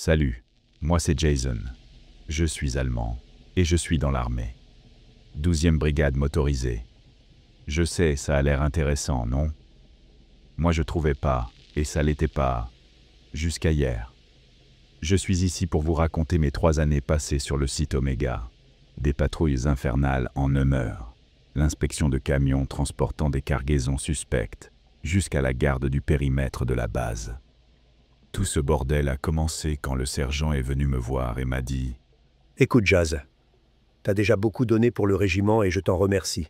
Salut, moi c'est Jason. Je suis allemand et je suis dans l'armée. 12e brigade motorisée. Je sais, ça a l'air intéressant, non? Moi je trouvais pas, et ça l'était pas, jusqu'à hier. Je suis ici pour vous raconter mes 3 années passées sur le site Oméga. Des patrouilles infernales en Hummer, l'inspection de camions transportant des cargaisons suspectes, jusqu'à la garde du périmètre de la base. Tout ce bordel a commencé quand le sergent est venu me voir et m'a dit « Écoute, Jazz, t'as déjà beaucoup donné pour le régiment et je t'en remercie.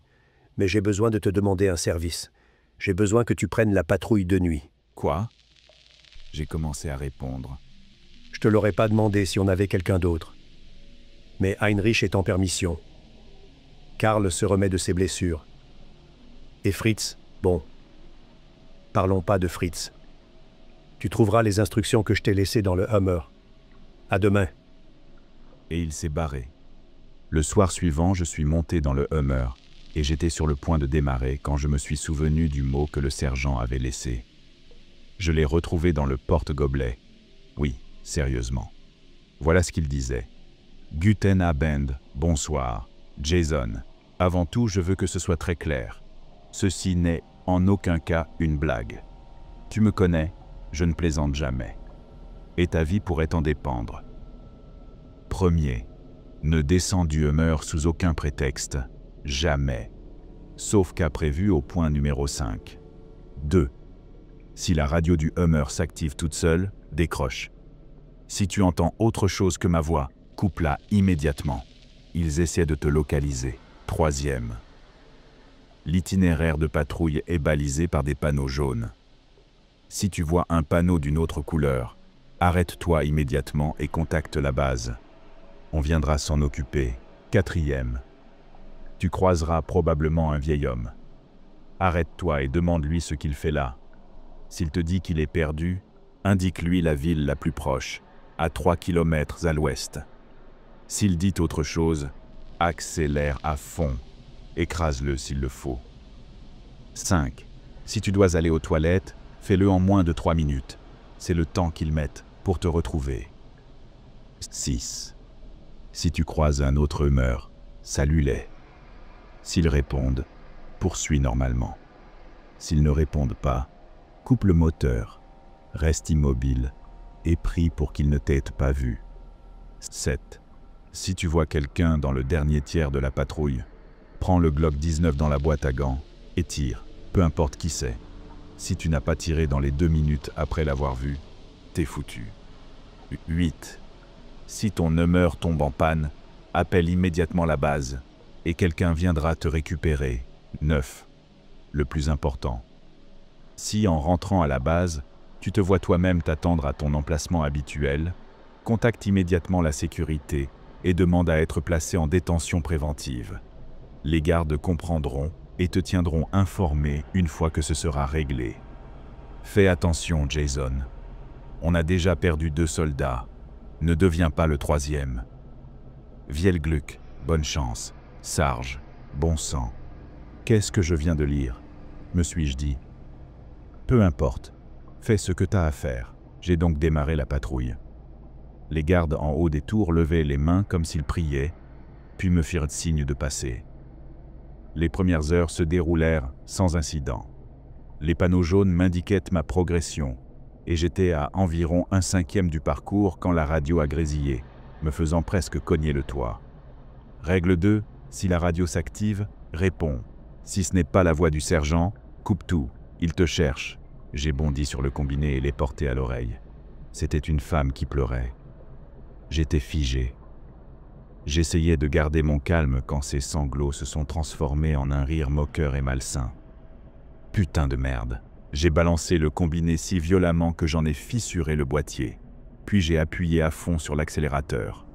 Mais j'ai besoin de te demander un service. J'ai besoin que tu prennes la patrouille de nuit. » « Quoi ?» J'ai commencé à répondre. « Je te l'aurais pas demandé si on avait quelqu'un d'autre. Mais Heinrich est en permission. Karl se remet de ses blessures. Et Fritz, bon, parlons pas de Fritz. Tu trouveras les instructions que je t'ai laissées dans le Hummer. À demain. » Et il s'est barré. Le soir suivant, je suis monté dans le Hummer et j'étais sur le point de démarrer quand je me suis souvenu du mot que le sergent avait laissé. Je l'ai retrouvé dans le porte-gobelet. Oui, sérieusement. Voilà ce qu'il disait. « Guten Abend, bonsoir. Jason, avant tout, je veux que ce soit très clair. Ceci n'est en aucun cas une blague. Tu me connais, je ne plaisante jamais. Et ta vie pourrait en dépendre. Premier, ne descends du Hummer sous aucun prétexte. Jamais. Sauf cas prévu au point numéro 5. 2. Si la radio du Hummer s'active toute seule, décroche. Si tu entends autre chose que ma voix, coupe-la immédiatement. Ils essaient de te localiser. 3e. L'itinéraire de patrouille est balisé par des panneaux jaunes. Si tu vois un panneau d'une autre couleur, arrête-toi immédiatement et contacte la base. On viendra s'en occuper. 4e. Tu croiseras probablement un vieil homme. Arrête-toi et demande-lui ce qu'il fait là. S'il te dit qu'il est perdu, indique-lui la ville la plus proche, à 3 km à l'ouest. S'il dit autre chose, accélère à fond. Écrase-le s'il le faut. 5. Si tu dois aller aux toilettes, fais-le en moins de 3 minutes. C'est le temps qu'ils mettent pour te retrouver. 6. Si tu croises un autre Hummer, salue-les. S'ils répondent, poursuis normalement. S'ils ne répondent pas, coupe le moteur, reste immobile et prie pour qu'ils ne t'aient pas vu. 7. Si tu vois quelqu'un dans le dernier tiers de la patrouille, prends le Glock 19 dans la boîte à gants et tire, peu importe qui c'est. Si tu n'as pas tiré dans les 2 minutes après l'avoir vu, t'es foutu. 8. Si ton Hummer tombe en panne, appelle immédiatement la base et quelqu'un viendra te récupérer. 9. Le plus important. Si en rentrant à la base, tu te vois toi-même t'attendre à ton emplacement habituel, contacte immédiatement la sécurité et demande à être placé en détention préventive. Les gardes comprendront et te tiendront informé une fois que ce sera réglé. Fais attention, Jason. On a déjà perdu 2 soldats. Ne deviens pas le 3e. Vielglück, bonne chance. Sarge, bon sang. Qu'est-ce que je viens de lire? Me suis-je dit. Peu importe. Fais ce que t'as à faire. J'ai donc démarré la patrouille. Les gardes en haut des tours levaient les mains comme s'ils priaient, puis me firent signe de passer. Les premières heures se déroulèrent sans incident. Les panneaux jaunes m'indiquaient ma progression, et j'étais à environ 1/5 du parcours quand la radio a grésillé, me faisant presque cogner le toit. Règle 2, si la radio s'active, réponds. Si ce n'est pas la voix du sergent, coupe tout, il te cherche. J'ai bondi sur le combiné et l'ai porté à l'oreille. C'était une femme qui pleurait. J'étais figé. J'essayais de garder mon calme quand ces sanglots se sont transformés en un rire moqueur et malsain. Putain de merde. J'ai balancé le combiné si violemment que j'en ai fissuré le boîtier. Puis j'ai appuyé à fond sur l'accélérateur.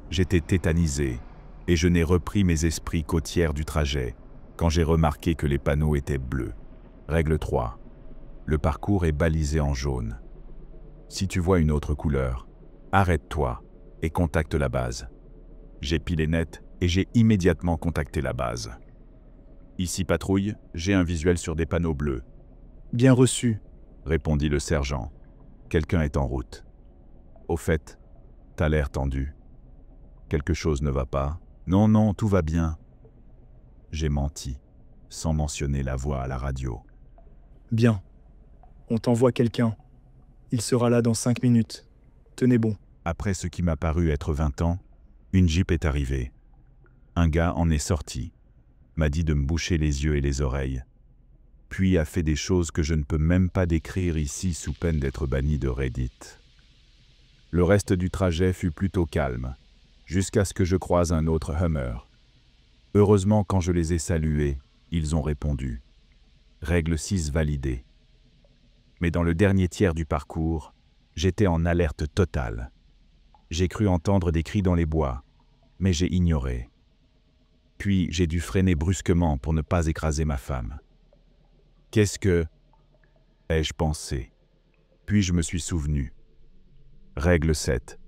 J'étais tétanisé et je n'ai repris mes esprits qu'au tiers du trajet, quand j'ai remarqué que les panneaux étaient bleus. Règle 3. Le parcours est balisé en jaune. Si tu vois une autre couleur, arrête-toi et contacte la base. J'ai pilé net et j'ai immédiatement contacté la base. Ici patrouille, j'ai un visuel sur des panneaux bleus. Bien reçu, Répondit le sergent. Quelqu'un est en route. Au fait, t'as l'air tendu. Quelque chose ne va pas? Non, non, tout va bien. J'ai menti, sans mentionner la voix à la radio. Bien. On t'envoie quelqu'un. Il sera là dans 5 minutes. Tenez bon. Après ce qui m'a paru être 20 ans, une Jeep est arrivée. Un gars en est sorti, m'a dit de me boucher les yeux et les oreilles, puis a fait des choses que je ne peux même pas décrire ici sous peine d'être banni de Reddit. Le reste du trajet fut plutôt calme, jusqu'à ce que je croise un autre Hummer. Heureusement, quand je les ai salués, ils ont répondu. Règle 6 validée. Mais dans le dernier tiers du parcours, j'étais en alerte totale. J'ai cru entendre des cris dans les bois, mais j'ai ignoré. Puis j'ai dû freiner brusquement pour ne pas écraser ma femme. Qu'est-ce que... ai-je pensé? Puis je me suis souvenu. Règle 7.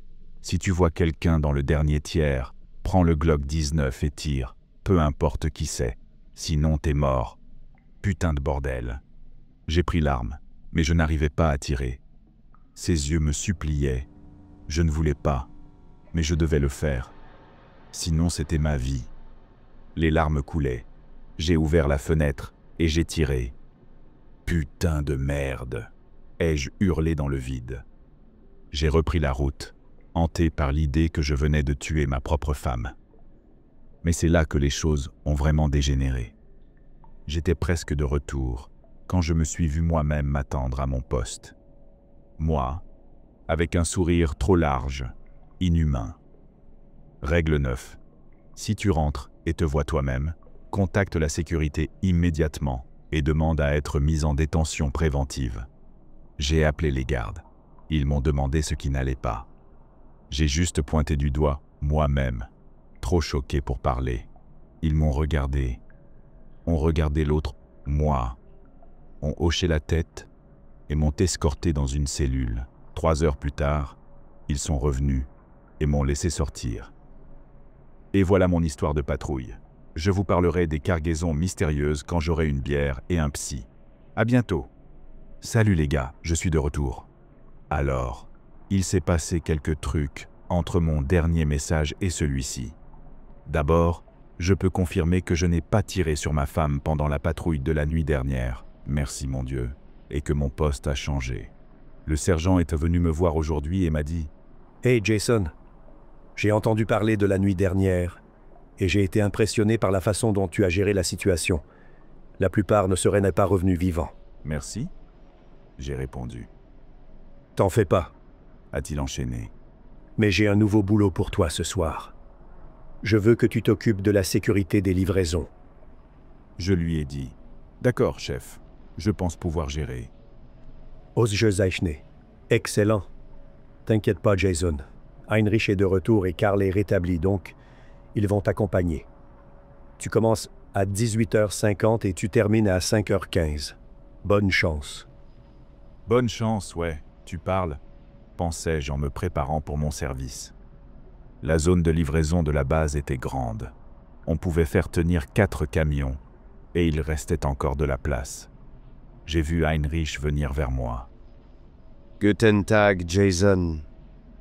Si tu vois quelqu'un dans le dernier tiers, prends le Glock 19 et tire, peu importe qui c'est. Sinon t'es mort. Putain de bordel. J'ai pris l'arme, mais je n'arrivais pas à tirer. Ses yeux me suppliaient. Je ne voulais pas, mais je devais le faire. Sinon c'était ma vie. Les larmes coulaient. J'ai ouvert la fenêtre et j'ai tiré. Putain de merde, ai-je hurlé dans le vide. J'ai repris la route, hanté par l'idée que je venais de tuer ma propre femme. Mais c'est là que les choses ont vraiment dégénéré. J'étais presque de retour quand je me suis vu moi-même m'attendre à mon poste. Moi, avec un sourire trop large, inhumain. Règle 9. Si tu rentres et te vois toi-même, contacte la sécurité immédiatement et demande à être mis en détention préventive. J'ai appelé les gardes. Ils m'ont demandé ce qui n'allait pas. J'ai juste pointé du doigt, moi-même, trop choqué pour parler. Ils m'ont regardé. Ont regardé l'autre, moi. Ont hoché la tête et m'ont escorté dans une cellule. 3 heures plus tard, ils sont revenus et m'ont laissé sortir. Et voilà mon histoire de patrouille. Je vous parlerai des cargaisons mystérieuses quand j'aurai une bière et un psy. À bientôt. Salut les gars, je suis de retour. Alors, il s'est passé quelques trucs entre mon dernier message et celui-ci. D'abord, je peux confirmer que je n'ai pas tiré sur ma femme pendant la patrouille de la nuit dernière, merci mon Dieu, et que mon poste a changé. Le sergent est venu me voir aujourd'hui et m'a dit « Hey Jason, j'ai entendu parler de la nuit dernière et j'ai été impressionné par la façon dont tu as géré la situation. La plupart ne seraient pas revenus vivants. »« Merci ?» J'ai répondu. « T'en fais pas, » a-t-il enchaîné. « Mais j'ai un nouveau boulot pour toi ce soir. Je veux que tu t'occupes de la sécurité des livraisons. » Je lui ai dit « D'accord, chef, je pense pouvoir gérer. » Ausgezeichnet. Excellent. T'inquiète pas, Jason. Heinrich est de retour et Karl est rétabli, donc ils vont t'accompagner. Tu commences à 18h50 et tu termines à 5h15. Bonne chance. Bonne chance, ouais, tu parles, pensais-je en me préparant pour mon service. La zone de livraison de la base était grande. On pouvait faire tenir 4 camions, et il restait encore de la place. J'ai vu Heinrich venir vers moi. « Guten Tag, Jason »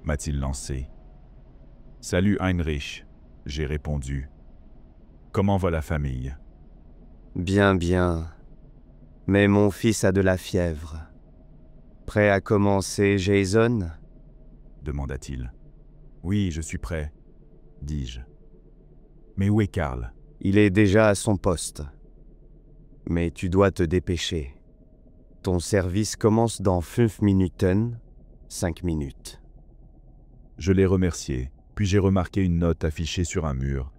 m'a-t-il lancé. « Salut Heinrich » j'ai répondu. « Comment va la famille ?»« Bien, bien. Mais mon fils a de la fièvre. Prêt à commencer, Jason ?» demanda-t-il. « Oui, je suis prêt, » dis-je. « Mais où est Karl ?»« Il est déjà à son poste. Mais tu dois te dépêcher. Ton service commence dans 5 Minuten, 5 minutes. » Je l'ai remercié, puis j'ai remarqué une note affichée sur un mur.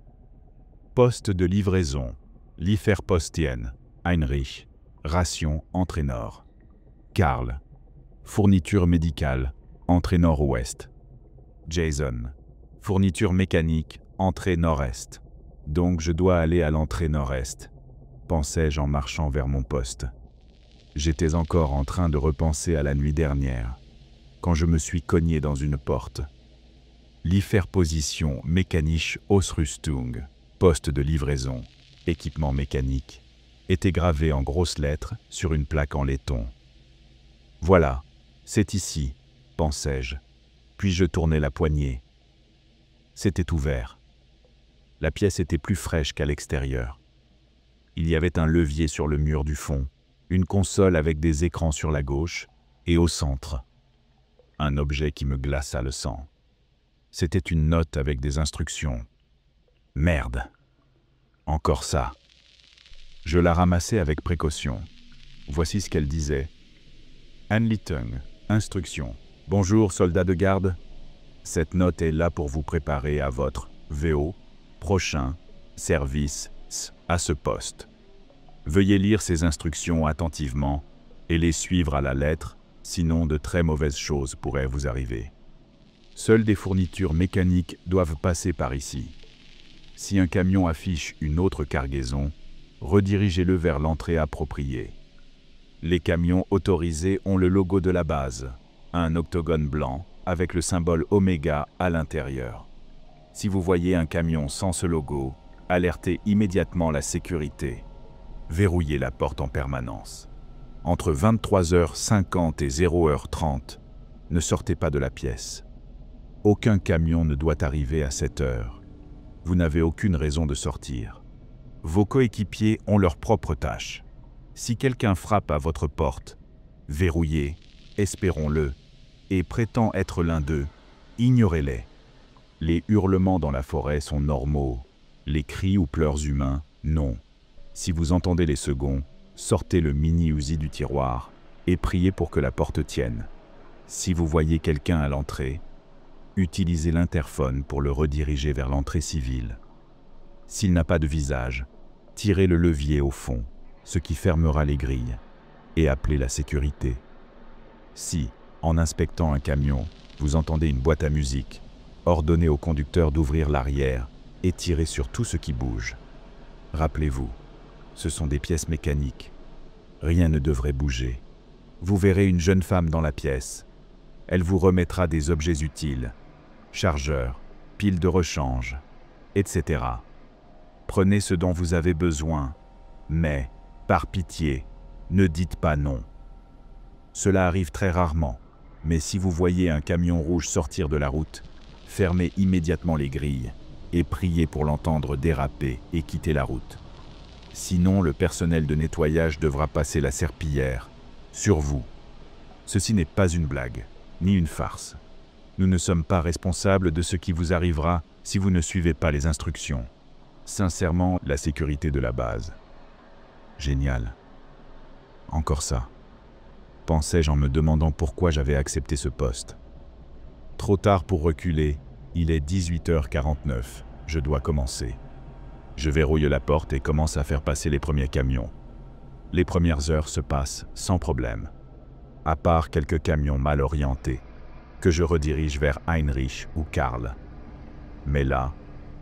Poste de livraison, Lieferpostien, Heinrich, ration entrée nord. Karl, fourniture médicale, entrée nord-ouest. Jason, fourniture mécanique, entrée nord-est. Donc je dois aller à l'entrée nord-est, pensais-je en marchant vers mon poste. J'étais encore en train de repenser à la nuit dernière, quand je me suis cogné dans une porte. Lieferposition mécanische Ausrüstung, poste de livraison, équipement mécanique, était gravé en grosses lettres sur une plaque en laiton. Voilà, c'est ici, pensais-je. Puis je tournai la poignée. C'était ouvert. La pièce était plus fraîche qu'à l'extérieur. Il y avait un levier sur le mur du fond, une console avec des écrans sur la gauche, et au centre, un objet qui me glaça le sang. C'était une note avec des instructions. Merde. Encore ça. Je la ramassai avec précaution. Voici ce qu'elle disait. Anleitung, instruction. Bonjour, soldats de garde. Cette note est là pour vous préparer à votre VO prochain service à ce poste. Veuillez lire ces instructions attentivement et les suivre à la lettre, sinon de très mauvaises choses pourraient vous arriver. Seules des fournitures mécaniques doivent passer par ici. Si un camion affiche une autre cargaison, redirigez-le vers l'entrée appropriée. Les camions autorisés ont le logo de la base, un octogone blanc avec le symbole Oméga à l'intérieur. Si vous voyez un camion sans ce logo, alertez immédiatement la sécurité. Verrouillez la porte en permanence. Entre 23h50 et 0h30, ne sortez pas de la pièce. Aucun camion ne doit arriver à cette heure. Vous n'avez aucune raison de sortir. Vos coéquipiers ont leurs propres tâches. Si quelqu'un frappe à votre porte, verrouillez, espérons-le, et prétend être l'un d'eux, ignorez-les. Les hurlements dans la forêt sont normaux. Les cris ou pleurs humains, non. Si vous entendez les seconds, sortez le mini-Uzi du tiroir et priez pour que la porte tienne. Si vous voyez quelqu'un à l'entrée, utilisez l'interphone pour le rediriger vers l'entrée civile. S'il n'a pas de visage, tirez le levier au fond, ce qui fermera les grilles, et appelez la sécurité. Si, en inspectant un camion, vous entendez une boîte à musique, ordonnez au conducteur d'ouvrir l'arrière et tirez sur tout ce qui bouge. Rappelez-vous, ce sont des pièces mécaniques. Rien ne devrait bouger. Vous verrez une jeune femme dans la pièce. Elle vous remettra des objets utiles, chargeurs, piles de rechange, etc. Prenez ce dont vous avez besoin, mais, par pitié, ne dites pas non. Cela arrive très rarement, mais si vous voyez un camion rouge sortir de la route, fermez immédiatement les grilles et priez pour l'entendre déraper et quitter la route. Sinon, le personnel de nettoyage devra passer la serpillière sur vous. Ceci n'est pas une blague, ni une farce. Nous ne sommes pas responsables de ce qui vous arrivera si vous ne suivez pas les instructions. Sincèrement, la sécurité de la base. Génial. Encore ça. Pensais-je en me demandant pourquoi j'avais accepté ce poste. Trop tard pour reculer, il est 18h49, je dois commencer. Je verrouille la porte et commence à faire passer les premiers camions. Les premières heures se passent sans problème, à part quelques camions mal orientés, que je redirige vers Heinrich ou Karl. Mais là,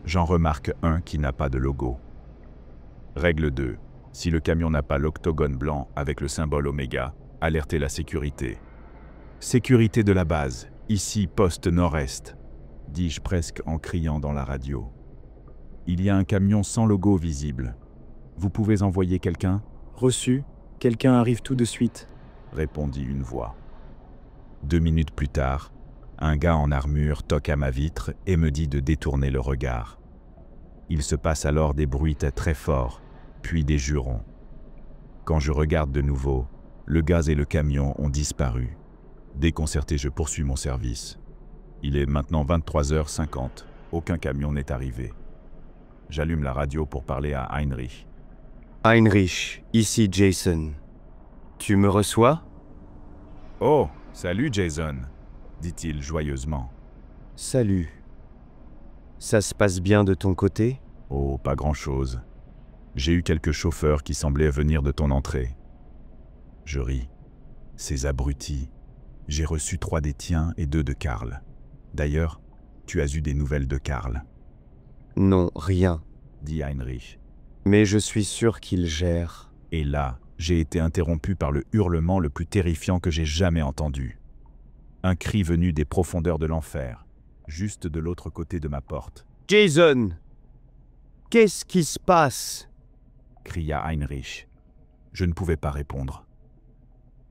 j'en remarque un qui n'a pas de logo. Règle 2. Si le camion n'a pas l'octogone blanc avec le symbole Oméga, alertez la sécurité. Sécurité de la base, ici poste nord-est, dis-je presque en criant dans la radio. Il y a un camion sans logo visible. Vous pouvez envoyer quelqu'un ? Reçu, quelqu'un arrive tout de suite. Répondit une voix. 2 minutes plus tard, un gars en armure toque à ma vitre et me dit de détourner le regard. Il se passe alors des bruits très forts, puis des jurons. Quand je regarde de nouveau, le gaz et le camion ont disparu. Déconcerté, je poursuis mon service. Il est maintenant 23h50. Aucun camion n'est arrivé. J'allume la radio pour parler à Heinrich. Heinrich, ici Jason. Tu me reçois? Oh, salut Jason, dit-il joyeusement. Salut. Ça se passe bien de ton côté? Oh, pas grand-chose. J'ai eu quelques chauffeurs qui semblaient venir de ton entrée. Je ris. Ces abrutis. J'ai reçu 3 des tiens et 2 de Karl. D'ailleurs, tu as eu des nouvelles de Karl? Non, rien, dit Heinrich. mais je suis sûr qu'il gère. Et là, j'ai été interrompu par le hurlement le plus terrifiant que j'ai jamais entendu. Un cri venu des profondeurs de l'enfer, juste de l'autre côté de ma porte. « Jason! Qu'est-ce qui se passe ?» cria Heinrich. Je ne pouvais pas répondre.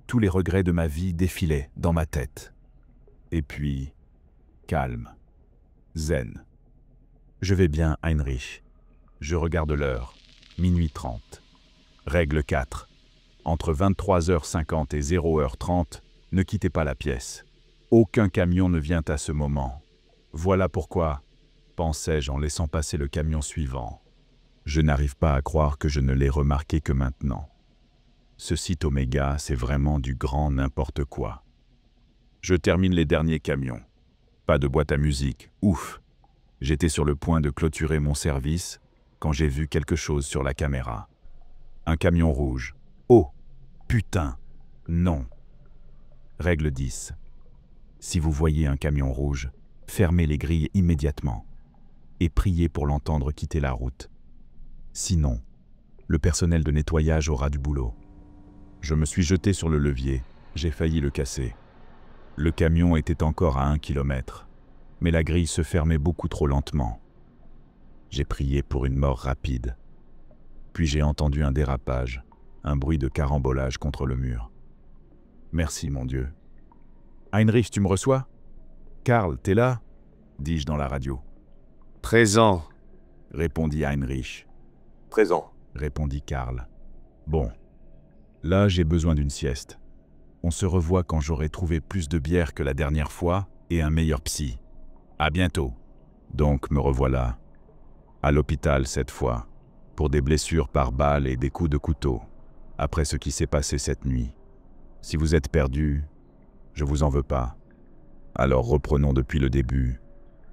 Tous les regrets de ma vie défilaient dans ma tête. Et puis, calme, zen. Je vais bien, Heinrich. Je regarde l'heure, minuit 30. Règle 4. Entre 23h50 et 0h30, ne quittez pas la pièce. Aucun camion ne vient à ce moment. Voilà pourquoi, pensais-je en laissant passer le camion suivant. Je n'arrive pas à croire que je ne l'ai remarqué que maintenant. Ce site Oméga, c'est vraiment du grand n'importe quoi. Je termine les derniers camions. Pas de boîte à musique, ouf. J'étais sur le point de clôturer mon service quand j'ai vu quelque chose sur la caméra. Un camion rouge. Oh, putain, non. Règle 10. Si vous voyez un camion rouge, fermez les grilles immédiatement et priez pour l'entendre quitter la route. Sinon, le personnel de nettoyage aura du boulot. Je me suis jeté sur le levier, j'ai failli le casser. Le camion était encore à 1 km, mais la grille se fermait beaucoup trop lentement. J'ai prié pour une mort rapide. Puis j'ai entendu un dérapage, un bruit de carambolage contre le mur. Merci, mon Dieu. Heinrich, tu me reçois? Karl, t'es là? Dis-je dans la radio. Présent. Répondit Heinrich. Présent. Répondit Karl. Bon, là j'ai besoin d'une sieste. On se revoit quand j'aurai trouvé plus de bière que la dernière fois et un meilleur psy. À bientôt. Donc me revoilà. À l'hôpital cette fois, pour des blessures par balle et des coups de couteau, après ce qui s'est passé cette nuit. Si vous êtes perdu, je vous en veux pas. Alors reprenons depuis le début.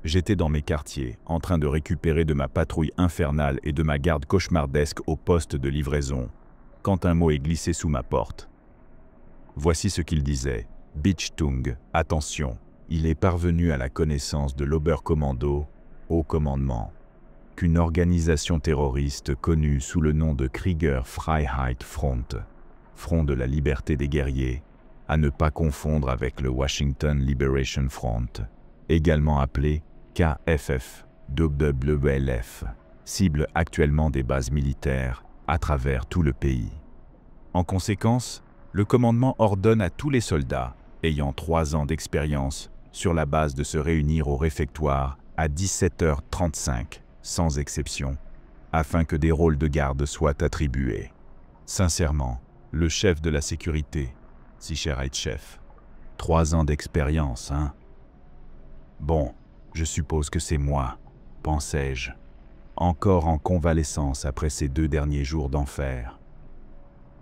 J'étais dans mes quartiers, en train de récupérer de ma patrouille infernale et de ma garde cauchemardesque au poste de livraison, quand un mot est glissé sous ma porte. Voici ce qu'il disait. Bichtung, attention, il est parvenu à la connaissance de l'Oberkommando, haut commandement, qu'une organisation terroriste connue sous le nom de Krieger Freiheit Front, Front de la liberté des guerriers, à ne pas confondre avec le Washington Liberation Front, également appelé KFF, WWLF, cible actuellement des bases militaires à travers tout le pays. En conséquence, le commandement ordonne à tous les soldats ayant 3 ans d'expérience sur la base de se réunir au réfectoire à 17h35, sans exception, afin que des rôles de garde soient attribués. Sincèrement, le chef de la sécurité, Sicherheitschef. 3 ans d'expérience, hein? Bon, je suppose que c'est moi, pensais-je, encore en convalescence après ces 2 derniers jours d'enfer.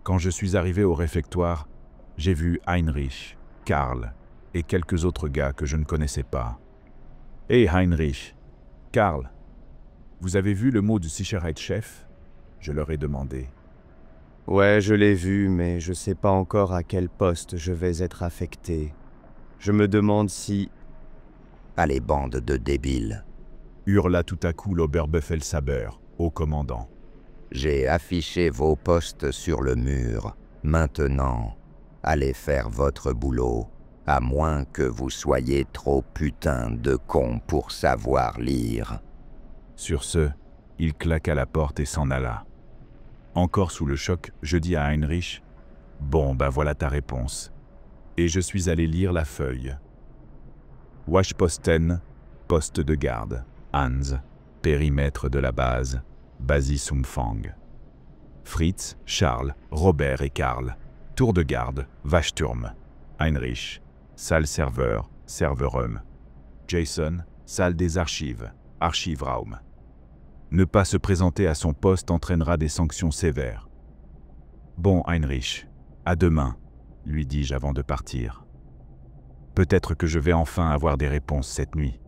Quand je suis arrivé au réfectoire, j'ai vu Heinrich, Karl et quelques autres gars que je ne connaissais pas. « Hé Heinrich, Karl, vous avez vu le mot du Sicherheitschef ?» Je leur ai demandé. « Ouais, je l'ai vu, mais je sais pas encore à quel poste je vais être affecté. Je me demande si... » « Allez, bande de débiles !» hurla tout à coup l'Oberbefehlshaber au commandant. J'ai affiché vos postes sur le mur. Maintenant, allez faire votre boulot, à moins que vous soyez trop putain de cons pour savoir lire. Sur ce, il claqua la porte et s'en alla. Encore sous le choc, je dis à Heinrich, « Bon, ben voilà ta réponse. » Et je suis allé lire la feuille. Wachposten, poste de garde. Hans, périmètre de la base. Basisumfang. Fritz, Charles, Robert et Karl. Tour de garde, Wachturm. Heinrich, salle serveur, Serverum. Jason, salle des archives, Archivraum. Ne pas se présenter à son poste entraînera des sanctions sévères. Bon, Heinrich, à demain, lui dis-je avant de partir. Peut-être que je vais enfin avoir des réponses cette nuit.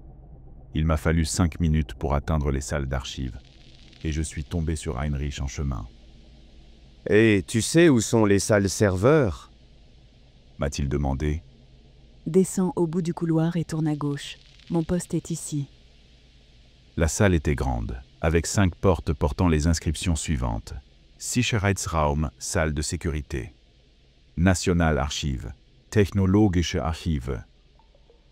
Il m'a fallu 5 minutes pour atteindre les salles d'archives, et je suis tombé sur Heinrich en chemin. « Et tu sais où sont les salles serveurs ?» m'a-t-il demandé. Descends au bout du couloir et tourne à gauche. Mon poste est ici. La salle était grande, avec 5 portes portant les inscriptions suivantes. Sicherheitsraum, salle de sécurité. Nationalarchiv, Technologische Archive.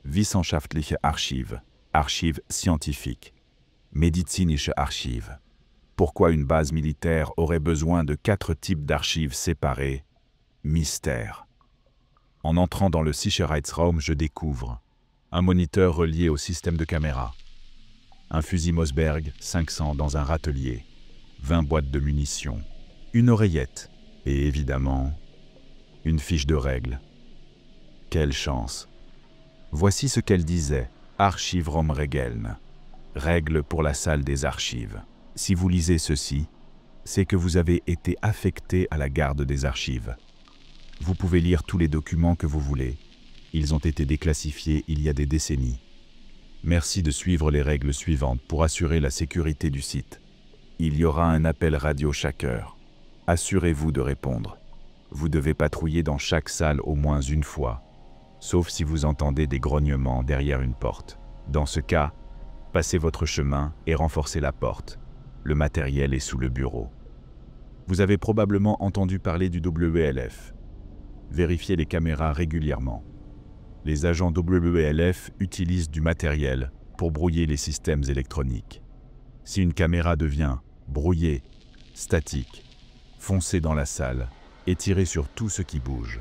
Wissenschaftliche Archive, archives scientifiques. Medizinische Archive. Pourquoi une base militaire aurait besoin de 4 types d'archives séparées? Mystère. En entrant dans le Sicherheitsraum, je découvre un moniteur relié au système de caméra, un fusil Mossberg 500 dans un râtelier, 20 boîtes de munitions, une oreillette et évidemment, une fiche de règles. Quelle chance! Voici ce qu'elle disait, Archivraum Regeln, règles pour la salle des archives. Si vous lisez ceci, c'est que vous avez été affecté à la garde des archives. Vous pouvez lire tous les documents que vous voulez. Ils ont été déclassifiés il y a des décennies. Merci de suivre les règles suivantes pour assurer la sécurité du site. Il y aura un appel radio chaque heure. Assurez-vous de répondre. Vous devez patrouiller dans chaque salle au moins une fois, sauf si vous entendez des grognements derrière une porte. Dans ce cas, passez votre chemin et renforcez la porte. Le matériel est sous le bureau. Vous avez probablement entendu parler du WLF. Vérifiez les caméras régulièrement. Les agents WLF utilisent du matériel pour brouiller les systèmes électroniques. Si une caméra devient brouillée, statique, foncez dans la salle et tirez sur tout ce qui bouge.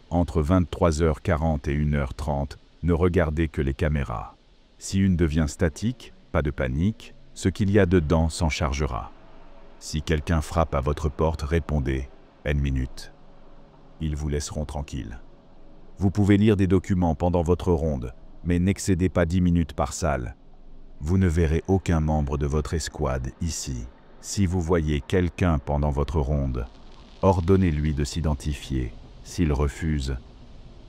Entre 23h40 et 1h30, ne regardez que les caméras. Si une devient statique, pas de panique, ce qu'il y a dedans s'en chargera. Si quelqu'un frappe à votre porte, répondez « une minute ». Ils vous laisseront tranquille. Vous pouvez lire des documents pendant votre ronde, mais n'excédez pas 10 minutes par salle. Vous ne verrez aucun membre de votre escouade ici. Si vous voyez quelqu'un pendant votre ronde, ordonnez-lui de s'identifier. S'il refuse,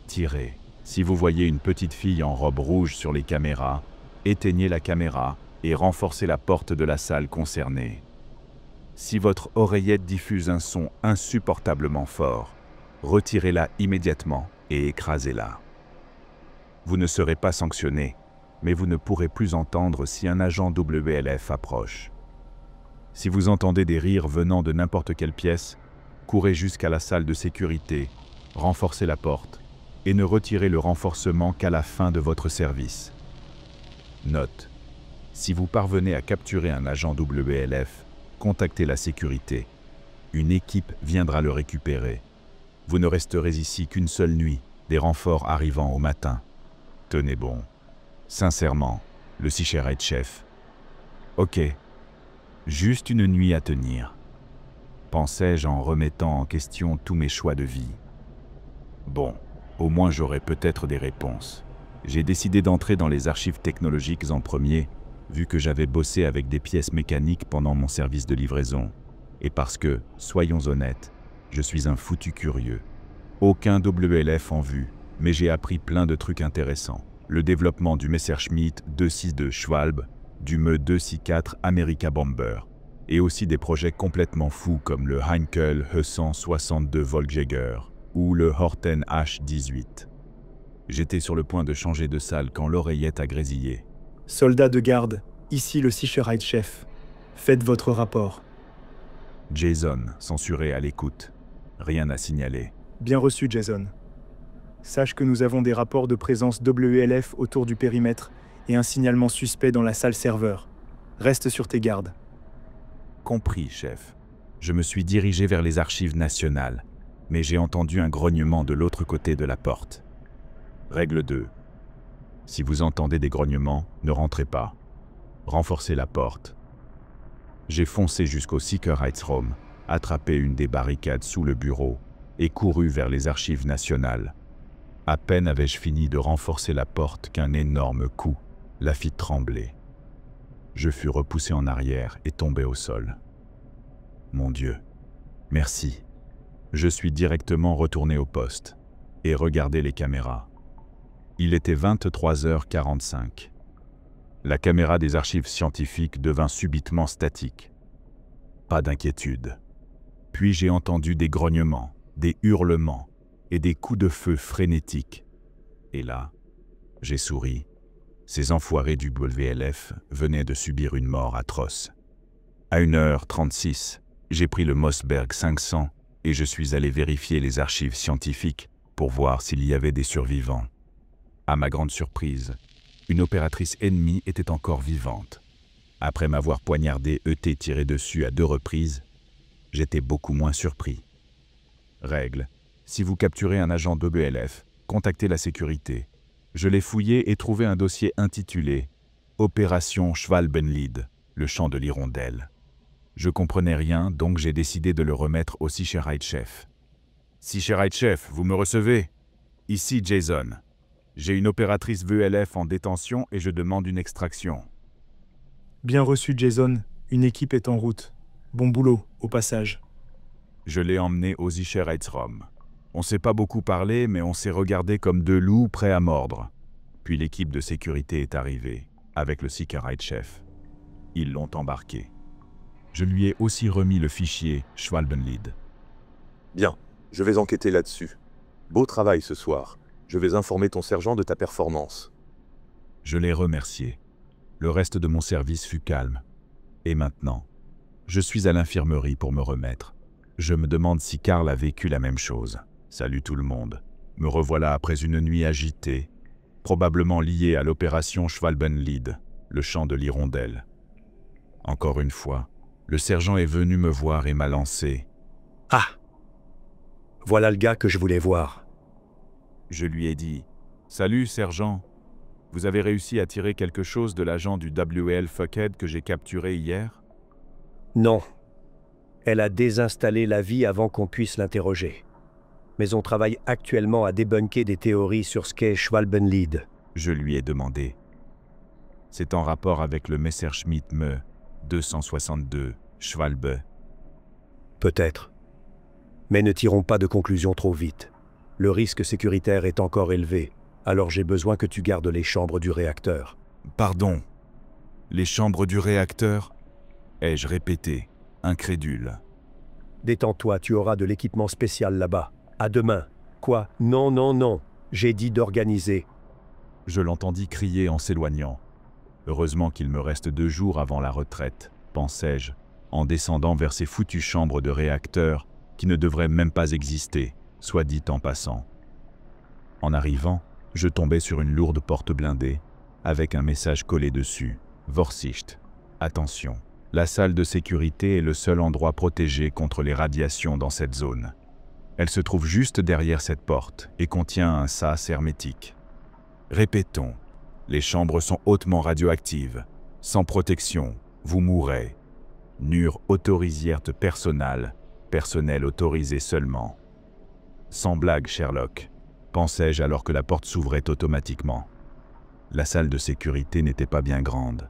tirez. Si vous voyez une petite fille en robe rouge sur les caméras, éteignez la caméra et renforcez la porte de la salle concernée. Si votre oreillette diffuse un son insupportablement fort, retirez-la immédiatement et écrasez-la. Vous ne serez pas sanctionné, mais vous ne pourrez plus entendre si un agent WLF approche. Si vous entendez des rires venant de n'importe quelle pièce, courez jusqu'à la salle de sécurité, renforcez la porte et ne retirez le renforcement qu'à la fin de votre service. Note: si vous parvenez à capturer un agent WLF, contactez la sécurité. Une équipe viendra le récupérer. Vous ne resterez ici qu'une seule nuit, des renforts arrivant au matin. Tenez bon. Sincèrement, le Sicherheitschef. Ok. Juste une nuit à tenir. Pensais-je en remettant en question tous mes choix de vie. Bon, au moins j'aurai peut-être des réponses. J'ai décidé d'entrer dans les archives technologiques en premier, vu que j'avais bossé avec des pièces mécaniques pendant mon service de livraison. Et parce que, soyons honnêtes, je suis un foutu curieux. Aucun WLF en vue, mais j'ai appris plein de trucs intéressants. Le développement du Messerschmitt 262 Schwalbe, du Me 264 America Bomber, et aussi des projets complètement fous comme le Heinkel E162 Volksjäger ou le Horten H18. J'étais sur le point de changer de salle quand l'oreillette a grésillé. Soldats de garde, ici le Sicherheitschef. Faites votre rapport. Jason, censuré à l'écoute. Rien à signaler. Bien reçu, Jason. Sache que nous avons des rapports de présence WLF autour du périmètre et un signalement suspect dans la salle serveur. Reste sur tes gardes. Compris, chef. Je me suis dirigé vers les archives nationales, mais j'ai entendu un grognement de l'autre côté de la porte. Règle 2. Si vous entendez des grognements, ne rentrez pas. Renforcez la porte. J'ai foncé jusqu'au Sicherheitsraum, attrapé une des barricades sous le bureau et couru vers les archives nationales. À peine avais-je fini de renforcer la porte qu'un énorme coup la fit trembler. Je fus repoussé en arrière et tombé au sol. Mon Dieu, merci. Je suis directement retourné au poste et regardé les caméras. Il était 23h45. La caméra des archives scientifiques devint subitement statique. Pas d'inquiétude. Puis j'ai entendu des grognements, des hurlements et des coups de feu frénétiques. Et là, j'ai souri. Ces enfoirés du WLF venaient de subir une mort atroce. À 1h36, j'ai pris le Mossberg 500 et je suis allé vérifier les archives scientifiques pour voir s'il y avait des survivants. À ma grande surprise, une opératrice ennemie était encore vivante. Après m'avoir poignardé et tiré dessus à 2 reprises, j'étais beaucoup moins surpris. Règle: si vous capturez un agent WLF, contactez la sécurité. Je l'ai fouillé et trouvé un dossier intitulé « Opération Schwalbenlied, le chant de l'hirondelle ». Je comprenais rien, donc j'ai décidé de le remettre au Sicherheitschef. « Sicherheitschef, vous me recevez? Ici Jason. J'ai une opératrice VELF en détention et je demande une extraction. » Bien reçu, Jason. Une équipe est en route. Bon boulot, au passage. Je l'ai emmené au Sicherheitsraum. On s'est pas beaucoup parlé, mais on s'est regardé comme deux loups prêts à mordre. Puis l'équipe de sécurité est arrivée, avec le Sicherheitschef. Ils l'ont embarqué. Je lui ai aussi remis le fichier Schwalbenlied. Bien, je vais enquêter là-dessus. Beau travail ce soir. Je vais informer ton sergent de ta performance. Je l'ai remercié. Le reste de mon service fut calme. Et maintenant, je suis à l'infirmerie pour me remettre. Je me demande si Karl a vécu la même chose. Salut tout le monde. Me revoilà après une nuit agitée, probablement liée à l'opération Schwalbenlied, le chant de l'hirondelle. Encore une fois, le sergent est venu me voir et m'a lancé. « Ah! Voilà le gars que je voulais voir. » Je lui ai dit « Salut, sergent. Vous avez réussi à tirer quelque chose de l'agent du WL Fuckhead que j'ai capturé hier ?» Non. Elle a désinstallé la vie avant qu'on puisse l'interroger. Mais on travaille actuellement à débunker des théories sur ce qu'est Schwalbenlied. Je lui ai demandé. C'est en rapport avec le Messerschmitt Me 262 Schwalbe. Peut-être. Mais ne tirons pas de conclusions trop vite. Le risque sécuritaire est encore élevé, alors j'ai besoin que tu gardes les chambres du réacteur. Pardon. Les chambres du réacteur ? Ai-je répété, incrédule. Détends-toi, tu auras de l'équipement spécial là-bas. À demain. Quoi? Non, non, non. J'ai dit d'organiser. Je l'entendis crier en s'éloignant. Heureusement qu'il me reste 2 jours avant la retraite, pensais-je, en descendant vers ces foutues chambres de réacteurs qui ne devraient même pas exister, soit dit en passant. En arrivant, je tombais sur une lourde porte blindée, avec un message collé dessus. Vorsicht. Attention. La salle de sécurité est le seul endroit protégé contre les radiations dans cette zone. Elle se trouve juste derrière cette porte et contient un sas hermétique. Répétons, les chambres sont hautement radioactives. Sans protection, vous mourrez. Nur autorisierte personnel autorisé seulement. Sans blague, Sherlock, pensais-je alors que la porte s'ouvrait automatiquement. La salle de sécurité n'était pas bien grande.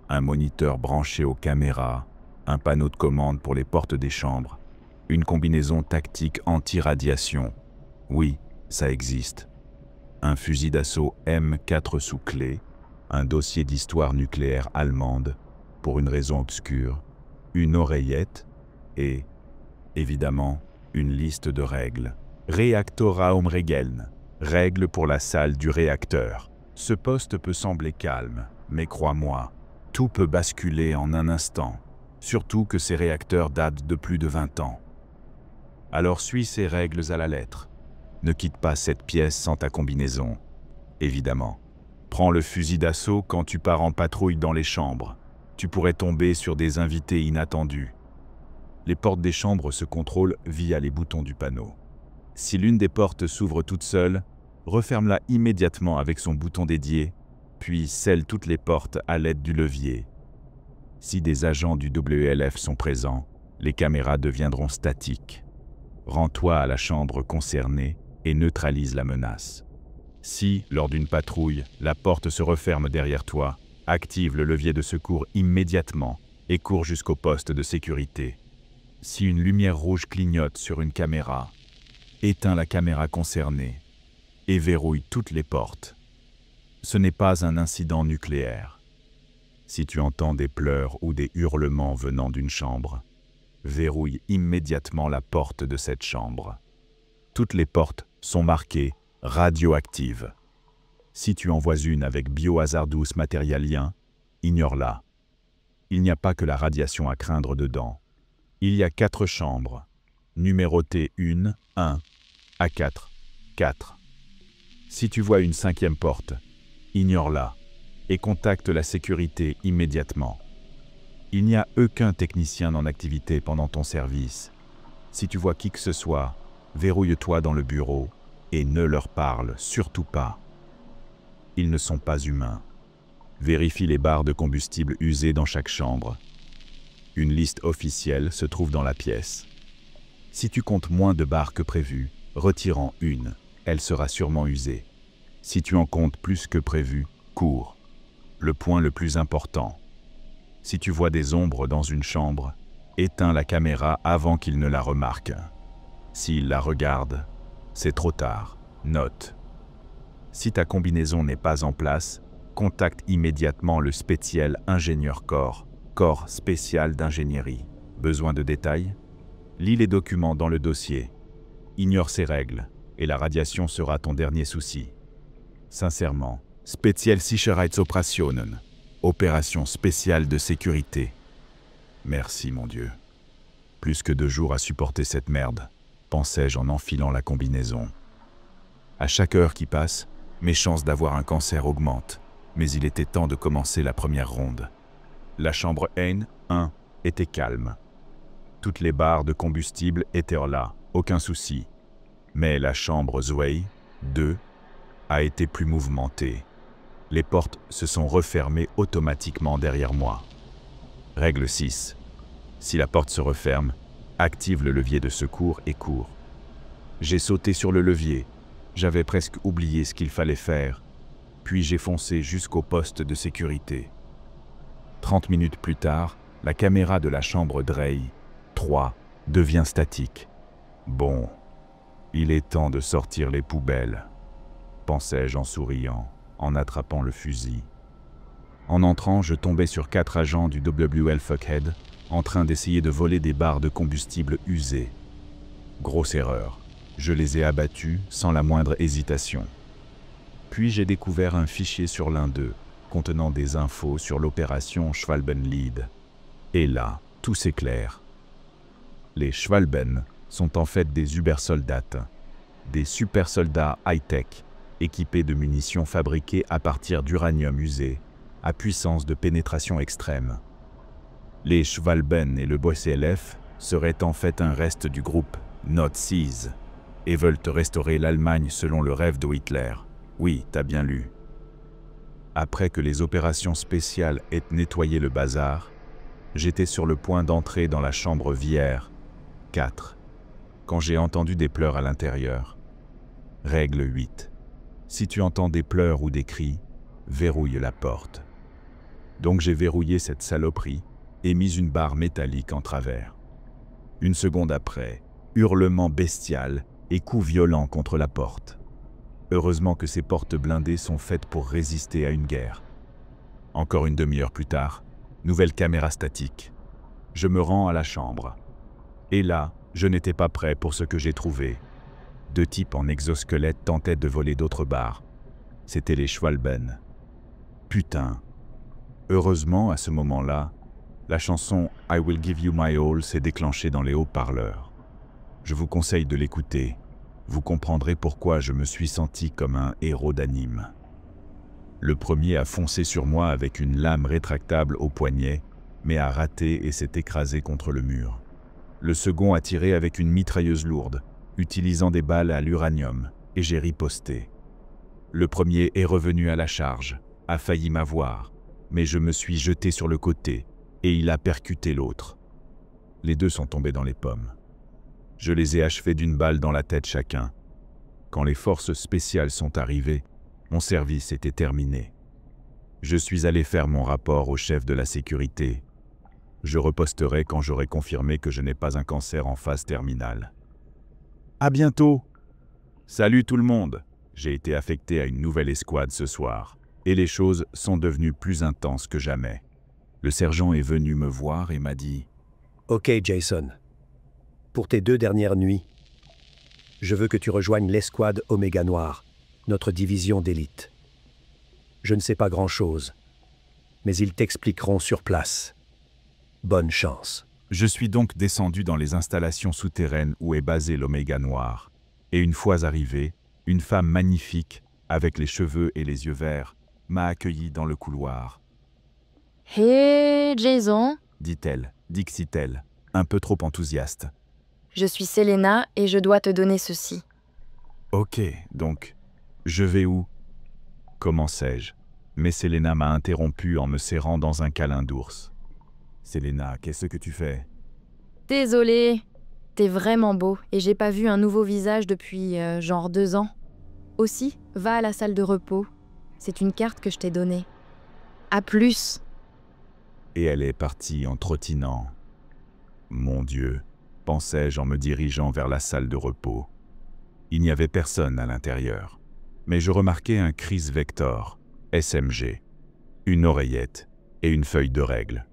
Un moniteur branché aux caméras, un panneau de commande pour les portes des chambres, une combinaison tactique anti-radiation. Oui, ça existe. Un fusil d'assaut M4 sous clé, un dossier d'histoire nucléaire allemande, pour une raison obscure, une oreillette et, évidemment, une liste de règles. Reaktorraumregeln, règles pour la salle du réacteur. Ce poste peut sembler calme, mais crois-moi, tout peut basculer en un instant, surtout que ces réacteurs datent de plus de 20 ans. Alors suis ces règles à la lettre. Ne quitte pas cette pièce sans ta combinaison. Évidemment. Prends le fusil d'assaut quand tu pars en patrouille dans les chambres. Tu pourrais tomber sur des invités inattendus. Les portes des chambres se contrôlent via les boutons du panneau. Si l'une des portes s'ouvre toute seule, referme-la immédiatement avec son bouton dédié, puis scelle toutes les portes à l'aide du levier. Si des agents du WLF sont présents, les caméras deviendront statiques. Rends-toi à la chambre concernée et neutralise la menace. Si, lors d'une patrouille, la porte se referme derrière toi, active le levier de secours immédiatement et cours jusqu'au poste de sécurité. Si une lumière rouge clignote sur une caméra, éteins la caméra concernée et verrouille toutes les portes. Ce n'est pas un incident nucléaire. Si tu entends des pleurs ou des hurlements venant d'une chambre, verrouille immédiatement la porte de cette chambre. Toutes les portes sont marquées « radioactives ». Si tu en vois une avec biohazardous matérialien, ignore-la. Il n'y a pas que la radiation à craindre dedans. Il y a 4 chambres, numérotées 1 à 4, 4. Si tu vois une 5e porte, ignore-la et contacte la sécurité immédiatement. Il n'y a aucun technicien en activité pendant ton service. Si tu vois qui que ce soit, verrouille-toi dans le bureau et ne leur parle surtout pas. Ils ne sont pas humains. Vérifie les barres de combustible usées dans chaque chambre. Une liste officielle se trouve dans la pièce. Si tu comptes moins de barres que prévu, retire-en une, elle sera sûrement usée. Si tu en comptes plus que prévu, cours. Le point le plus important. Si tu vois des ombres dans une chambre, éteins la caméra avant qu'il ne la remarque. S'il la regarde, c'est trop tard. Note. Si ta combinaison n'est pas en place, contacte immédiatement le Special Ingenieur Corps, corps spécial d'ingénierie. Besoin de détails? Lis les documents dans le dossier. Ignore ces règles, et la radiation sera ton dernier souci. Sincèrement, Spezialsicherheitsoperation, opération spéciale de sécurité. Merci, mon Dieu. Plus que 2 jours à supporter cette merde, pensais-je en enfilant la combinaison. À chaque heure qui passe, mes chances d'avoir un cancer augmentent, mais il était temps de commencer la première ronde. La chambre N1 était calme. Toutes les barres de combustible étaient là, aucun souci. Mais la chambre Zway 2 a été plus mouvementée. Les portes se sont refermées automatiquement derrière moi. Règle 6. Si la porte se referme, active le levier de secours et cours. J'ai sauté sur le levier. J'avais presque oublié ce qu'il fallait faire. Puis j'ai foncé jusqu'au poste de sécurité. 30 minutes plus tard, la caméra de la chambre Drey 3 devient statique. Bon, il est temps de sortir les poubelles, pensais-je en souriant, en attrapant le fusil. En entrant, je tombais sur 4 agents du WL Fuckhead en train d'essayer de voler des barres de combustible usées. Grosse erreur. Je les ai abattus sans la moindre hésitation. Puis j'ai découvert un fichier sur l'un d'eux, contenant des infos sur l'opération Schwalbenlied. Et là, tout s'éclaire. Les Schwalben sont en fait des Ubersoldats, des super-soldats high-tech, équipés de munitions fabriquées à partir d'uranium usé, à puissance de pénétration extrême. Les Schwalben et le BOCLF seraient en fait un reste du groupe Nazis et veulent restaurer l'Allemagne selon le rêve de Hitler. Oui, t'as bien lu. Après que les opérations spéciales aient nettoyé le bazar, j'étais sur le point d'entrer dans la chambre VR 4, quand j'ai entendu des pleurs à l'intérieur. Règle 8. Si tu entends des pleurs ou des cris, verrouille la porte. Donc j'ai verrouillé cette saloperie et mis une barre métallique en travers. Une seconde après, hurlement bestial et coups violents contre la porte. Heureusement que ces portes blindées sont faites pour résister à une guerre. Encore une demi-heure plus tard, nouvelle caméra statique. Je me rends à la chambre. Et là, je n'étais pas prêt pour ce que j'ai trouvé. 2 types en exosquelette tentaient de voler d'autres barres. C'étaient les Schwalben. Putain. Heureusement, à ce moment-là, la chanson « I Will Give You My All » s'est déclenchée dans les haut-parleurs. Je vous conseille de l'écouter. Vous comprendrez pourquoi je me suis senti comme un héros d'anime. Le premier a foncé sur moi avec une lame rétractable au poignet, mais a raté et s'est écrasé contre le mur. Le second a tiré avec une mitrailleuse lourde, utilisant des balles à l'uranium, et j'ai riposté. Le premier est revenu à la charge, a failli m'avoir, mais je me suis jeté sur le côté, et il a percuté l'autre. Les 2 sont tombés dans les pommes. Je les ai achevés d'une balle dans la tête chacun. Quand les forces spéciales sont arrivées, mon service était terminé. Je suis allé faire mon rapport au chef de la sécurité. Je reposterai quand j'aurai confirmé que je n'ai pas un cancer en phase terminale. À bientôt! Salut tout le monde! J'ai été affecté à une nouvelle escouade ce soir, et les choses sont devenues plus intenses que jamais. Le sergent est venu me voir et m'a dit « Ok, Jason. Pour tes 2 dernières nuits, je veux que tu rejoignes l'escouade Oméga Noir, notre division d'élite. Je ne sais pas grand-chose, mais ils t'expliqueront sur place. Bonne chance. » Je suis donc descendu dans les installations souterraines où est basé l'Oméga Noir. Et une fois arrivé, une femme magnifique, avec les cheveux et les yeux verts, m'a accueilli dans le couloir. « Hé, Jason !» dit-elle, dixit-elle, un peu trop enthousiaste. « Je suis Selena et je dois te donner ceci. » Ok, donc, je vais où? commençai-je, mais Selena m'a interrompu en me serrant dans un câlin d'ours. Selena, qu'est-ce que tu fais? Désolée. T'es vraiment beau et j'ai pas vu un nouveau visage depuis genre 2 ans. Aussi, va à la salle de repos. C'est une carte que je t'ai donnée. À plus. Et elle est partie en trottinant. Mon Dieu, pensai-je en me dirigeant vers la salle de repos. Il n'y avait personne à l'intérieur, mais je remarquai un Chris Vector, SMG, une oreillette et une feuille de règles,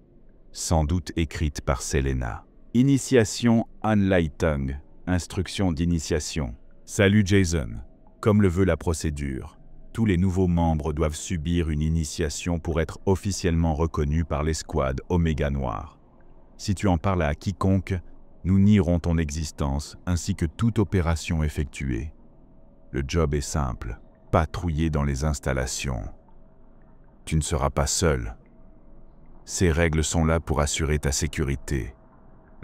sans doute écrite par Selena. Initiation Anleitung, instruction d'initiation. Salut Jason. Comme le veut la procédure, tous les nouveaux membres doivent subir une initiation pour être officiellement reconnus par l'escouade Oméga Noir. Si tu en parles à quiconque, nous nierons ton existence ainsi que toute opération effectuée. Le job est simple, patrouiller dans les installations. Tu ne seras pas seul. Ces règles sont là pour assurer ta sécurité.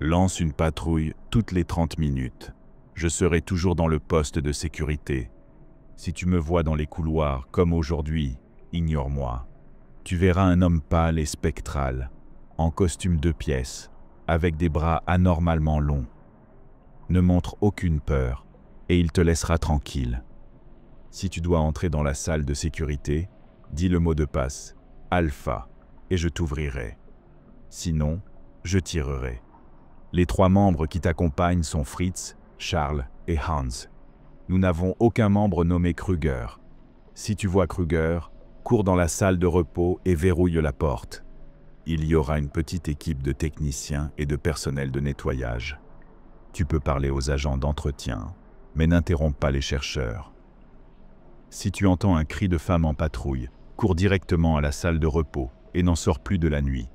Lance une patrouille toutes les 30 minutes. Je serai toujours dans le poste de sécurité. Si tu me vois dans les couloirs comme aujourd'hui, ignore-moi. Tu verras un homme pâle et spectral, en costume 2 pièces, avec des bras anormalement longs. Ne montre aucune peur, et il te laissera tranquille. Si tu dois entrer dans la salle de sécurité, dis le mot de passe, Alpha, et je t'ouvrirai. Sinon, je tirerai. Les 3 membres qui t'accompagnent sont Fritz, Charles et Hans. Nous n'avons aucun membre nommé Kruger. Si tu vois Kruger, cours dans la salle de repos et verrouille la porte. Il y aura une petite équipe de techniciens et de personnel de nettoyage. Tu peux parler aux agents d'entretien, mais n'interromps pas les chercheurs. Si tu entends un cri de femme en patrouille, cours directement à la salle de repos et n'en sors plus de la nuit.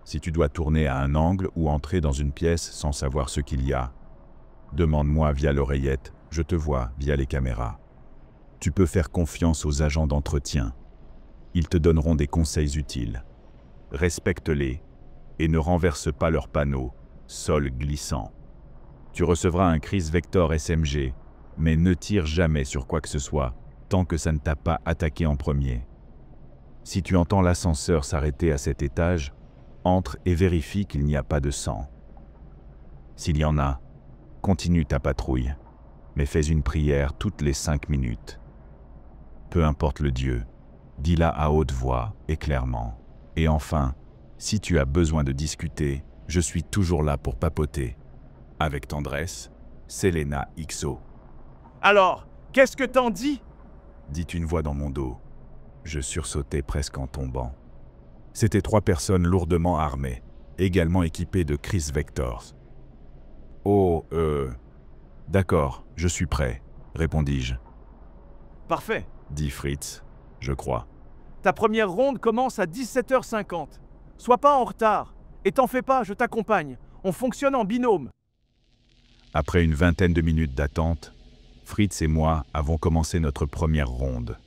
Si tu dois tourner à un angle ou entrer dans une pièce sans savoir ce qu'il y a, demande-moi via l'oreillette, je te vois via les caméras. Tu peux faire confiance aux agents d'entretien. Ils te donneront des conseils utiles. Respecte-les et ne renverse pas leurs panneaux, sol glissant. Tu recevras un Chris Vector SMG, mais ne tire jamais sur quoi que ce soit, tant que ça ne t'a pas attaqué en premier. Si tu entends l'ascenseur s'arrêter à cet étage, entre et vérifie qu'il n'y a pas de sang. S'il y en a, continue ta patrouille, mais fais une prière toutes les 5 minutes. Peu importe le Dieu, dis-la à haute voix et clairement. Et enfin, si tu as besoin de discuter, je suis toujours là pour papoter. Avec tendresse, Selena XO. Alors, qu'est-ce que t'en dis? Dit une voix dans mon dos. Je sursautai presque en tombant. C'étaient 3 personnes lourdement armées, également équipées de Chris Vectors. « Oh, d'accord, je suis prêt, répondis-je. « Parfait, dit Fritz, je crois. Ta première ronde commence à 17h50. Sois pas en retard. Et t'en fais pas, je t'accompagne. On fonctionne en binôme. » Après une vingtaine de minutes d'attente, Fritz et moi avons commencé notre première ronde.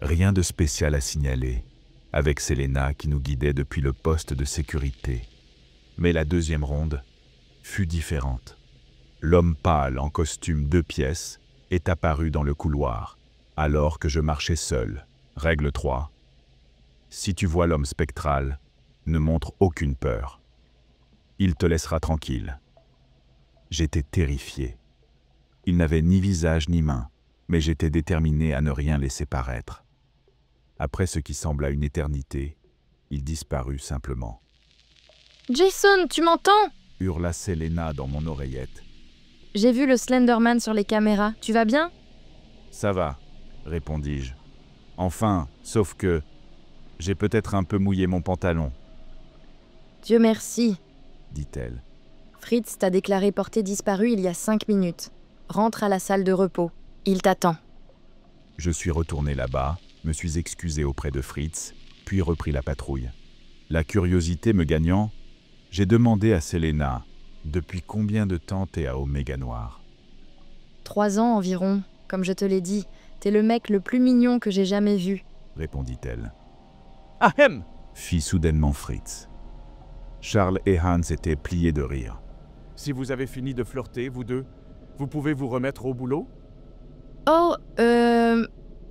Rien de spécial à signaler, avec Selena qui nous guidait depuis le poste de sécurité. Mais la deuxième ronde fut différente. L'homme pâle en costume 2 pièces est apparu dans le couloir, alors que je marchais seul. Règle 3. Si tu vois l'homme spectral, ne montre aucune peur. Il te laissera tranquille. J'étais terrifié. Il n'avait ni visage ni main, mais j'étais déterminé à ne rien laisser paraître. Après ce qui sembla une éternité, il disparut simplement. « Jason, tu m'entends ?» hurla Selena dans mon oreillette. « J'ai vu le Slenderman sur les caméras. Tu vas bien ?»« Ça va, » répondis-je. « Enfin, sauf que j'ai peut-être un peu mouillé mon pantalon. »« Dieu merci, » dit-elle. « Fritz t'a déclaré porté disparu il y a 5 minutes. Rentre à la salle de repos. Il t'attend. » Je suis retourné là-bas, me suis excusé auprès de Fritz, puis repris la patrouille. La curiosité me gagnant, j'ai demandé à Selena depuis combien de temps t'es à Oméga Noir. 3 ans environ, comme je te l'ai dit. T'es le mec le plus mignon que j'ai jamais vu, répondit-elle. Ahem, fit soudainement Fritz. Charles et Hans étaient pliés de rire. Si vous avez fini de flirter, vous deux, vous pouvez vous remettre au boulot? Oh,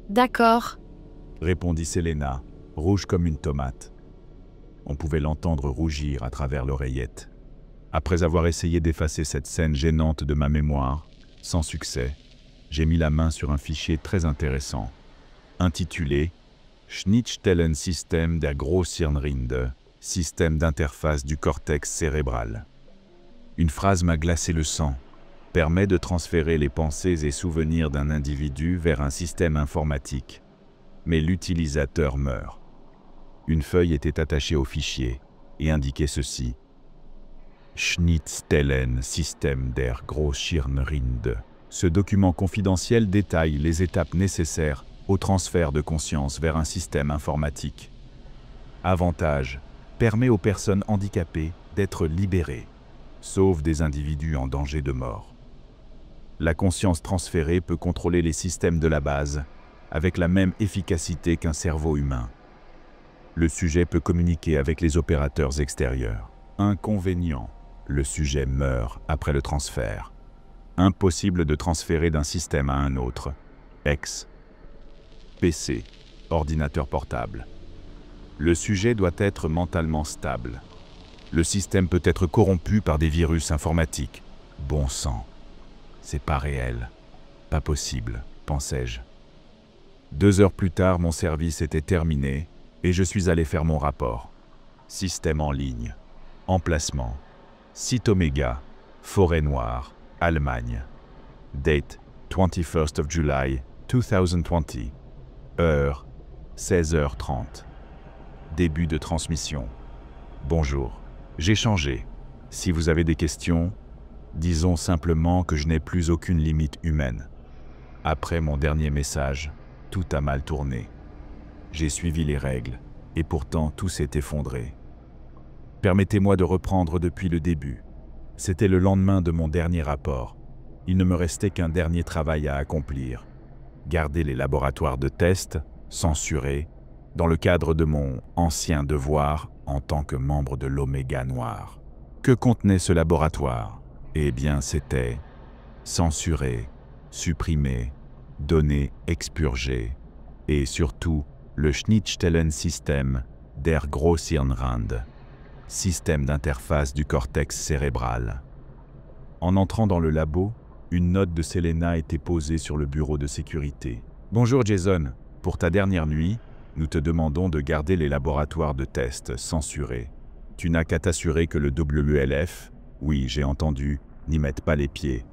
d'accord. répondit Selena, rouge comme une tomate. On pouvait l'entendre rougir à travers l'oreillette. Après avoir essayé d'effacer cette scène gênante de ma mémoire, sans succès, j'ai mis la main sur un fichier très intéressant, intitulé « Schnittstellensystem der Großhirnrinde », système d'interface du cortex cérébral. Une phrase m'a glacé le sang, permet de transférer les pensées et souvenirs d'un individu vers un système informatique. Mais l'utilisateur meurt. Une feuille était attachée au fichier et indiquait ceci. Schnittstellensystem der Großhirnrinde. Ce document confidentiel détaille les étapes nécessaires au transfert de conscience vers un système informatique. Avantage, permet aux personnes handicapées d'être libérées, sauf des individus en danger de mort. La conscience transférée peut contrôler les systèmes de la base avec la même efficacité qu'un cerveau humain. Le sujet peut communiquer avec les opérateurs extérieurs. Inconvénient, le sujet meurt après le transfert. Impossible de transférer d'un système à un autre. Ex. PC, ordinateur portable. Le sujet doit être mentalement stable. Le système peut être corrompu par des virus informatiques. Bon sang. C'est pas réel. Pas possible, pensais-je. 2 heures plus tard, mon service était terminé et je suis allé faire mon rapport. Système en ligne. Emplacement. Site Oméga. Forêt Noire. Allemagne. Date 21st of July 2020. Heure 16h30. Début de transmission. Bonjour. J'ai changé. Si vous avez des questions, disons simplement que je n'ai plus aucune limite humaine. Après mon dernier message, tout a mal tourné. J'ai suivi les règles, et pourtant tout s'est effondré. Permettez-moi de reprendre depuis le début. C'était le lendemain de mon dernier rapport. Il ne me restait qu'un dernier travail à accomplir. Garder les laboratoires de tests, censurés, dans le cadre de mon ancien devoir en tant que membre de l'Oméga Noir. Que contenait ce laboratoire? Eh bien, c'était censurer, supprimer, données expurgées, et surtout le Schnittstellensystem der Großhirnrinde, système d'interface du cortex cérébral. En entrant dans le labo, une note de Selena était posée sur le bureau de sécurité. « Bonjour Jason, pour ta dernière nuit, nous te demandons de garder les laboratoires de tests censurés. Tu n'as qu'à t'assurer que le WLF, oui j'ai entendu, n'y mette pas les pieds.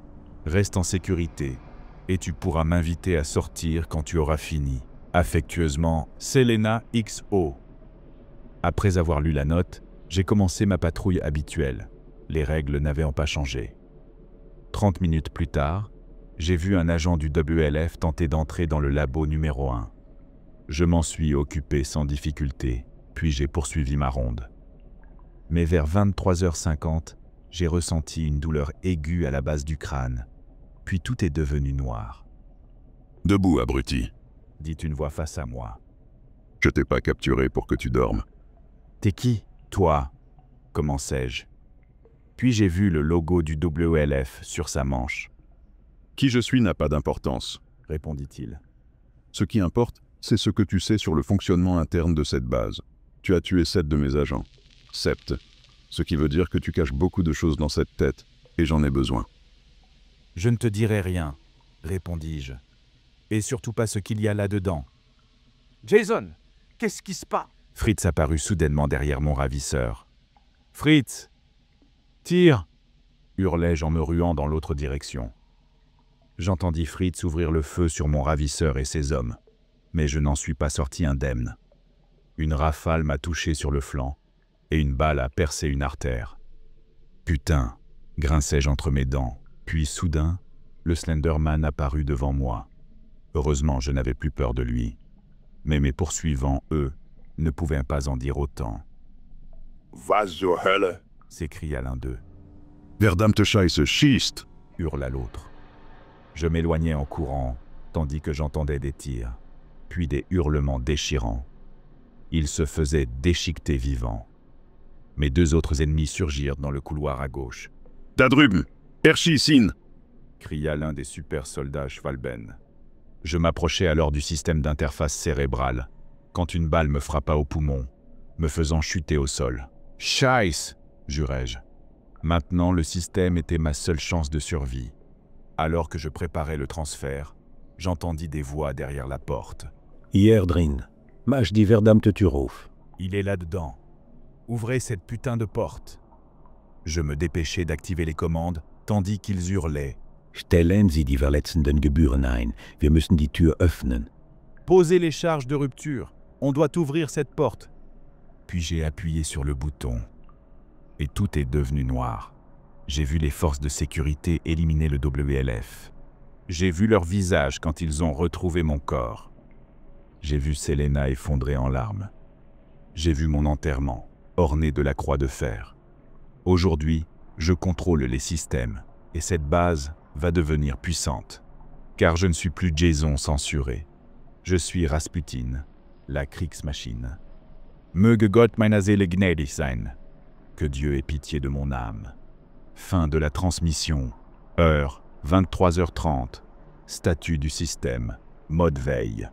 Reste en sécurité, et tu pourras m'inviter à sortir quand tu auras fini. Affectueusement, Selena XO. » Après avoir lu la note, j'ai commencé ma patrouille habituelle, les règles n'avaient pas changé. 30 minutes plus tard, j'ai vu un agent du WLF tenter d'entrer dans le labo numéro 1. Je m'en suis occupé sans difficulté, puis j'ai poursuivi ma ronde. Mais vers 23h50, j'ai ressenti une douleur aiguë à la base du crâne, puis tout est devenu noir. « Debout, abruti !» dit une voix face à moi. « Je t'ai pas capturé pour que tu dormes. »« T'es qui, toi ?» commençai-je. Puis j'ai vu le logo du WLF sur sa manche. « Qui je suis n'a pas d'importance, » répondit-il. « Ce qui importe, c'est ce que tu sais sur le fonctionnement interne de cette base. Tu as tué 7 de mes agents. 7. Ce qui veut dire que tu caches beaucoup de choses dans cette tête, et j'en ai besoin. »« Je ne te dirai rien, » répondis-je. « Et surtout pas ce qu'il y a là-dedans. »« Jason, qu'est-ce qui se passe ?» Fritz apparut soudainement derrière mon ravisseur. « Fritz, tire !» hurlai-je en me ruant dans l'autre direction. J'entendis Fritz ouvrir le feu sur mon ravisseur et ses hommes, mais je n'en suis pas sorti indemne. Une rafale m'a touché sur le flanc, et une balle a percé une artère. « Putain !» grinçai-je entre mes dents, puis soudain, le Slenderman apparut devant moi. Heureusement, je n'avais plus peur de lui. Mais mes poursuivants, eux, ne pouvaient pas en dire autant. « Was zur Hölle » s'écria l'un d'eux. « Verdammte Scheiße, schießt » hurla l'autre. Je m'éloignais en courant, tandis que j'entendais des tirs, puis des hurlements déchirants. Ils se faisaient déchiqueter vivants. Mes 2 autres ennemis surgirent dans le couloir à gauche. « Da drüben, erschießen » cria l'un des super soldats Schwalben. Je m'approchai alors du système d'interface cérébrale quand une balle me frappa au poumon, me faisant chuter au sol. « Scheiße !» jurai-je. Maintenant, le système était ma seule chance de survie. Alors que je préparais le transfert, j'entendis des voix derrière la porte. « Hier drin, mach die verdammte Tür auf. » Il est là-dedans. Ouvrez cette putain de porte. Je me dépêchai d'activer les commandes, tandis qu'ils hurlaient. « Stellen Sie die verletzenden Gebühren ein. Wir müssen die Tür öffnen. » Posez les charges de rupture. On doit ouvrir cette porte. Puis j'ai appuyé sur le bouton. Et tout est devenu noir. J'ai vu les forces de sécurité éliminer le WLF. J'ai vu leur visage quand ils ont retrouvé mon corps. J'ai vu Selena effondrer en larmes. J'ai vu mon enterrement, orné de la croix de fer. Aujourd'hui, je contrôle les systèmes, et cette base va devenir puissante. Car je ne suis plus Jason censuré. Je suis Rasputin, la Kriegsmaschine. Möge Gott meiner Seele gnädig sein. Que Dieu ait pitié de mon âme. Fin de la transmission. Heure, 23h30. Statut du système. Mode veille.